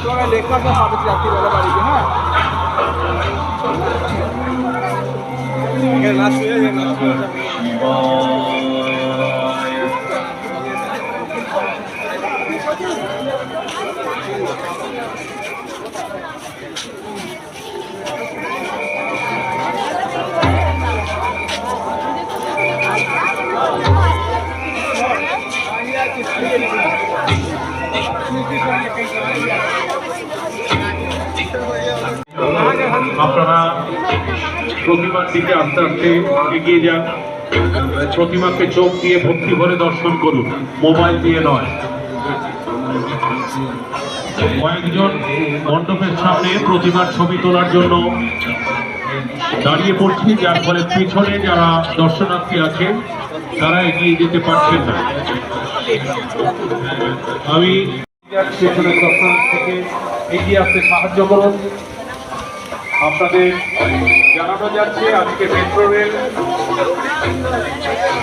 তোমাকে লেখা তো পাবে রাত্রিবেলা বাড়িতে, হ্যাঁ নাচ হয়ে যায়, নাচ হয়ে যায়। আপনারা প্রতিমার দিকে আস্তে আস্তে এগিয়ে যান। প্রতিমাকে চোখ দিয়ে ভক্তি ভরে দর্শন করুন, মোবাইল দিয়ে নয়। কয়েকজন মণ্ডপের সামনে প্রতিমার ছবি তোলার জন্য দাঁড়িয়ে পড়ছি, যার ফলে পিছনে যারা দর্শনার্থী আছে তারা এগিয়ে যেতে পারছেন না। আমি পেছনের দর্শনার্থী থেকে এগিয়ে আসতে সাহায্য করুন। আপনাদের জানানো যাচ্ছে আজকে মেট্রো রেল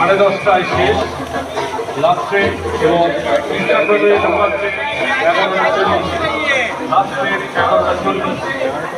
10:30টায় শেষ, লাস্ট ট্রেন, এবং ইন্টারপ্রেল লোকাল ট্রেন 11:40, লাস্ট ট্রেন 11:40।